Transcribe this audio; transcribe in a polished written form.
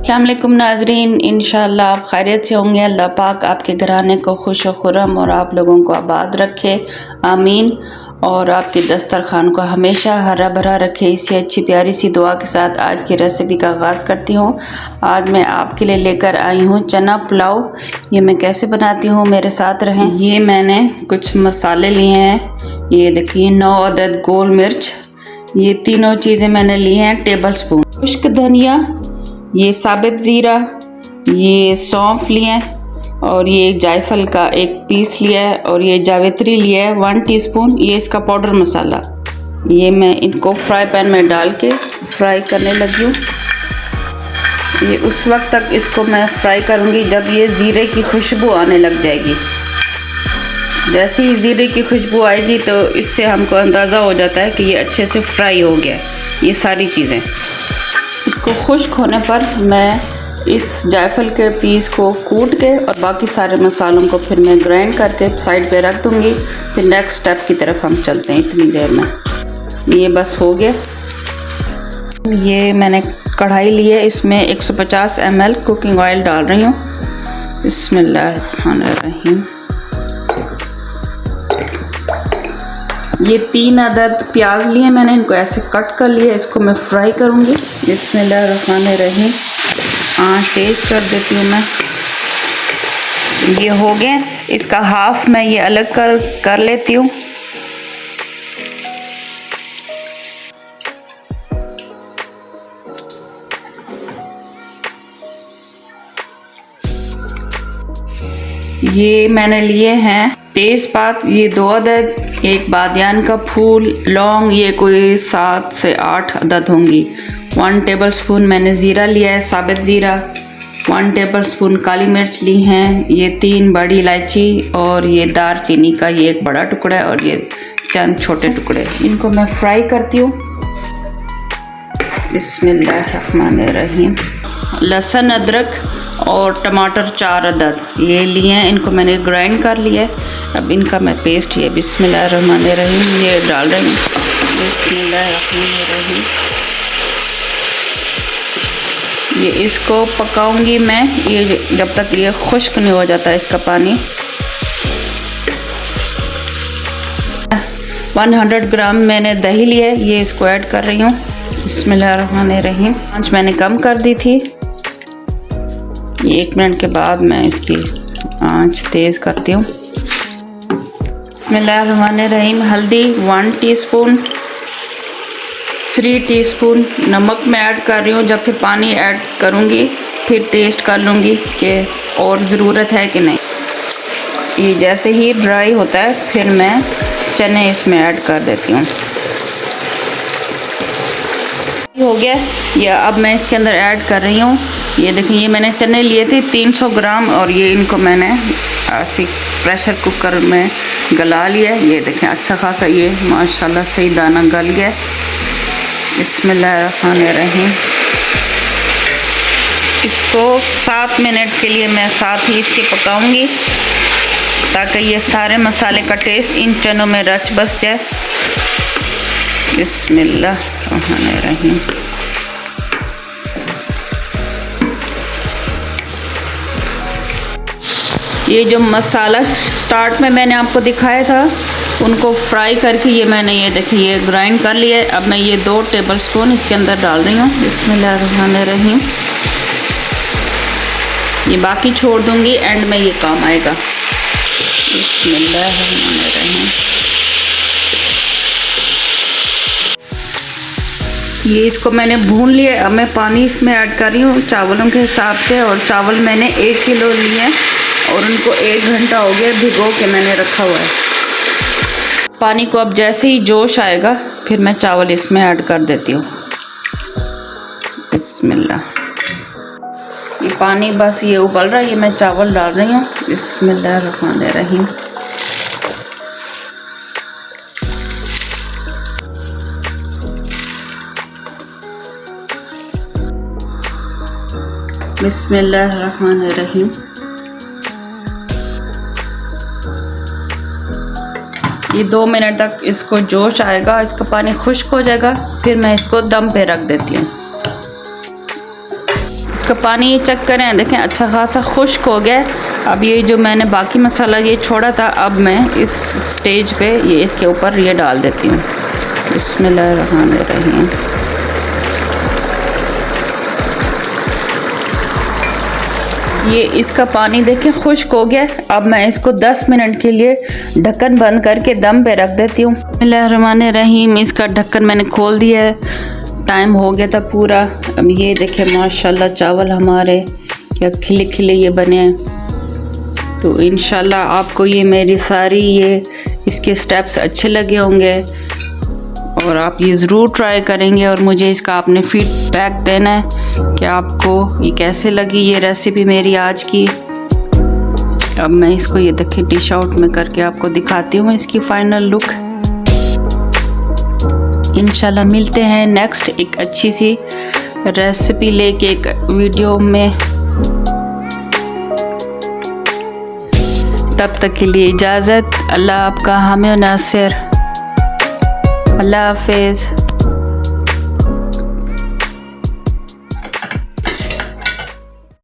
अस्सलाम वालेकुम नाजरीन, इंशाअल्लाह आप खैरियत से होंगे। अल्लाह पाक आपके घराने को खुश खुरम और आप लोगों को आबाद रखे, आमीन। और आपके दस्तरखान को हमेशा हरा भरा रखे। इसी अच्छी प्यारी सी दुआ के साथ आज की रेसिपी का आगाज़ करती हूँ। आज मैं आपके लिए लेकर आई हूँ चना पुलाव। ये मैं कैसे बनाती हूँ, मेरे साथ रहें। ये मैंने कुछ मसाले लिए हैं। ये देखिए 9 अदद गोल मिर्च, ये तीनों चीज़ें मैंने ली हैं। टेबल स्पून खुश्क धनिया, ये साबित ज़ीरा, ये सौंफ लिए और ये जायफल का एक पीस लिया है और ये जावित्री लिया है 1 टीस्पून। ये इसका पाउडर मसाला। ये मैं इनको फ्राई पैन में डाल के फ्राई करने लगी हूँ। ये उस वक्त तक इसको मैं फ्राई करूँगी जब ये ज़ीरे की खुशबू आने लग जाएगी। जैसे ही ज़ीरे की खुशबू आएगी तो इससे हमको अंदाज़ा हो जाता है कि ये अच्छे से फ्राई हो गया ये सारी चीज़ें। इसको खुश्क होने पर मैं इस जायफल के पीस को कूट के और बाकी सारे मसालों को फिर मैं ग्राइंड करके साइड पे रख दूँगी। फिर नेक्स्ट स्टेप की तरफ हम चलते हैं। इतनी देर में ये बस हो गया। ये मैंने कढ़ाई ली है, इसमें 150 ml कुकिंग ऑयल डाल रही हूँ। बिस्मिल्लाहिर्रहमानिर्रहीम। ये 3 अदद प्याज लिए मैंने, इनको ऐसे कट कर लिया। इसको मैं फ्राई करूँगी। बिस्मिल्लाहिर्रहमानिर्रहीम। आँच तेज कर देती हूँ मैं। ये हो गया, इसका हाफ मैं ये अलग कर लेती हूँ। ये मैंने लिए हैं तेज़पात, ये 2 अदद, एक बादियान का फूल, लौंग ये कोई 7 से 8 अदद होंगी। 1 टेबलस्पून मैंने ज़ीरा लिया है, साबित ज़ीरा। 1 टेबलस्पून काली मिर्च ली हैं। ये 3 बड़ी इलायची और ये दारचीनी का ये एक बड़ा टुकड़ा है और ये चंद छोटे टुकड़े। इनको मैं फ्राई करती हूँ। बिस्मिल्लाहिर्रहमानिर्रहीम। लहसुन, अदरक और टमाटर 4 अदद ये लिए हैं, इनको मैंने ग्राइंड कर लिया है। अब इनका मैं पेस्ट ये बिस्मिल्लाहिर्रहमानिर्रहीम ये डाल रही हूँ। बिस्मिल्लाहिर्रहमानिर्रहीम। ये इसको पकाऊंगी मैं ये जब तक ये खुश्क नहीं हो जाता इसका पानी। 100 ग्राम मैंने दही लिया है, ये इसको ऐड कर रही हूँ। बिस्मिल्लाहिर्रहमानिर्रहीम। आँच मैंने कम कर दी थी। 1 मिनट के बाद मैं इसकी आंच तेज़ करती हूँ। बिस्मिल्लाहिर्रहमानिर्रहीम। हल्दी 1 टीस्पून, 3 टीस्पून नमक मैं ऐड कर रही हूँ। जब फिर पानी ऐड करूँगी फिर टेस्ट कर लूँगी कि और ज़रूरत है कि नहीं। ये जैसे ही ड्राई होता है फिर मैं चने इसमें ऐड कर देती हूँ। हो गया ये, अब मैं इसके अंदर ऐड कर रही हूँ। ये देखिए, ये मैंने चने लिए थे 300 ग्राम और ये इनको मैंने ऐसे प्रेशर कुकर में गला लिया। ये देखें अच्छा खासा ये माशाल्लाह सही दाना गल गया। बिस्मिल्लाहिर्रहमानिर्रहीम। इसको 7 मिनट के लिए मैं साथ ही इसके पकाऊंगी ताकि ये सारे मसाले का टेस्ट इन चनों में रच बस जाए। बिस्मिल्लाहिर्रहमानिर्रहीम। ये जो मसाला स्टार्ट में मैंने आपको दिखाया था उनको फ्राई करके ये मैंने ये देखिए ये ग्राइंड कर लिया है। अब मैं ये 2 टेबलस्पून इसके अंदर डाल रही हूँ। बिस्मिल्लाहिर्रहमानिर्रहीम। ये बाकी छोड़ दूँगी, एंड में ये काम आएगा। बिस्मिल्लाहिर्रहमानिर्रहीम। ये इसको मैंने भून लिया। अब मैं पानी इसमें ऐड कर रही हूँ चावलों के हिसाब से। और चावल मैंने 1 किलो लिए हैं और उनको 1 घंटा हो गया भिगो के मैंने रखा हुआ है। पानी को अब जैसे ही जोश आएगा फिर मैं चावल इसमें ऐड कर देती हूँ। बिस्मिल्लाह। ये पानी बस ये उबल रहा है, ये मैं चावल डाल रही हूँ। बिस्मिल्लाहिर्रहमानिर्रहीम। बिस्मिल्लाहिर्रहमानिर्रहीम। ये 2 मिनट तक इसको जोश आएगा, इसका पानी खुश्क हो जाएगा, फिर मैं इसको दम पे रख देती हूँ। इसका पानी चेक करें, देखें अच्छा खासा खुश्क हो गया। अब ये जो मैंने बाकी मसाला ये छोड़ा था, अब मैं इस स्टेज पे ये इसके ऊपर ये डाल देती हूँ। बिस्मिल्लाहिर्रहमानिर्रहीम। ये इसका पानी देखें खुश्क हो गया। अब मैं इसको 10 मिनट के लिए ढक्कन बंद करके दम पे रख देती हूँ। बिस्मिल्लाहिर्रहमानिर्रहीम। इसका ढक्कन मैंने खोल दिया है, टाइम हो गया था पूरा। अब ये देखें माशाल्लाह चावल हमारे क्या खिले खिले ये बने हैं। तो इंशाल्लाह आपको ये मेरी सारी ये इसके स्टेप्स अच्छे लगे होंगे और आप ये ज़रूर ट्राई करेंगे और मुझे इसका आपने फीडबैक देना है कि आपको ये कैसे लगी ये रेसिपी मेरी आज की। अब मैं इसको ये देखिए डिश आउट में करके आपको दिखाती हूँ इसकी फाइनल लुक। इंशाल्लाह मिलते हैं नेक्स्ट एक अच्छी सी रेसिपी लेके एक वीडियो में। तब तक के लिए इजाज़त। अल्लाह आपका हामी और नासिर। अल्लाह हाफिज़।